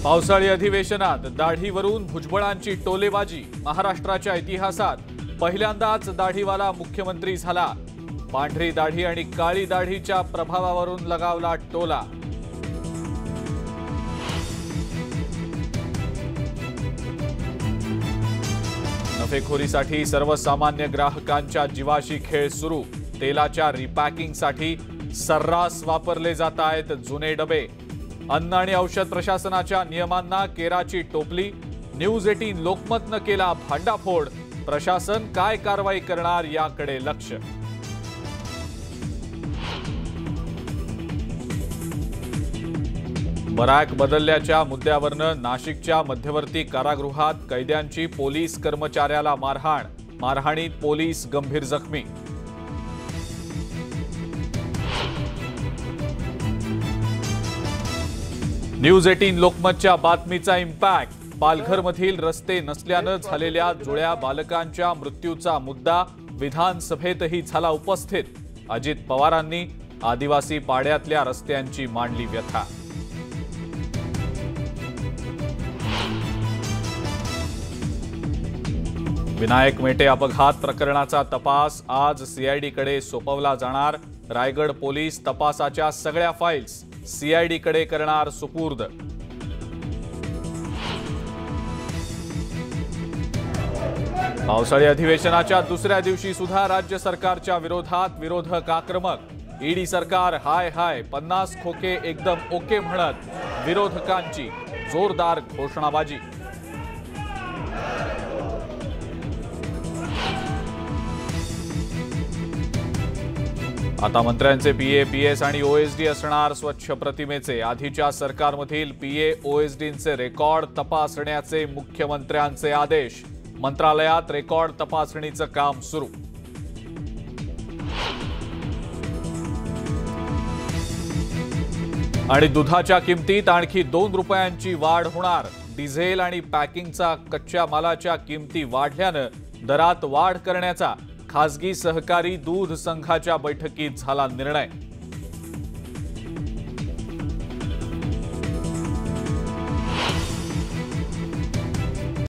पावसाळी अधिवेशनात दाढीवरून भुजबळांची टोलेबाजी। महाराष्ट्राच्या इतिहासात पहिल्यांदाच दाढीवाला मुख्यमंत्री झाला। पांढरी दाढी आणि काळी दाढीच्या प्रभावावरून लगावला टोला। नफेखोरीसाठी सर्वसामान्य ग्राहकांच्या जीवाशी खेळ सुरू। तेलाच्या रिपॅकिंगसाठी सर्रास वापरले जात आहेत जुने डबे। अन्न आणि औषध प्रशासनाच्या नियमांना केराची टोपली। न्यूज 18 लोकमतनं केला भांडाफोड। प्रशासन काय कारवाई करणार याकडे लक्ष। बराक बदलल्याच्या मुद्द्यावरनं नाशिकच्या मध्यवर्ती कारागृहात कैद्यांची पोलीस कर्मचाऱ्याला मारहाण। मारहाणीत पोलीस गंभीर जखमी। न्यूज 18 लोकमतच्या बातमीचा इम्पॅक्ट। पालघरमधील रस्ते नसल्यानं झालेल्या जुळ्या बालकांच्या मृत्यूचा मुद्दा विधानसभेतही झाला उपस्थित। अजित पवारांनी आदिवासी पाड्यातल्या रस्त्यांची मांडली व्यथा। विनायक मेटे अपघात प्रकरणाचा तपास आज सीआयडीकडे सोपवला जाणार। रायगड पोलीस तपासाच्या सगळ्या फाईल्स सीआयडीकडे करणार सुपूर्द। पावसाळी अधिवेशनाच्या दुसऱ्या दिवशी सुद्धा राज्य सरकारच्या विरोधात विरोधक आक्रमक। ईडी सरकार हाय हाय 50 खोके एकदम ओके म्हणत विरोधकांची जोरदार घोषणाबाजी। आता मंत्र्यांचे पीए पीएस आणि ओएसडी असणार स्वच्छ प्रतिमेचे। आधीच्या सरकारमधील पीए ओएसडींचे रेकॉर्ड तपासण्याचे मुख्यमंत्र्यांचे आदेश। मंत्रालयात रेकॉर्ड तपासणीचं काम सुरू। आणि दुधाच्या किमतीत आणखी 2 रुपयांची वाढ होणार। डिझेल आणि पॅकिंगचा कच्च्या मालाच्या किमती वाढल्यानं दरात वाढ करण्याचा खासगी सहकारी दूध संघाच्या बैठकीत झाला निर्णय।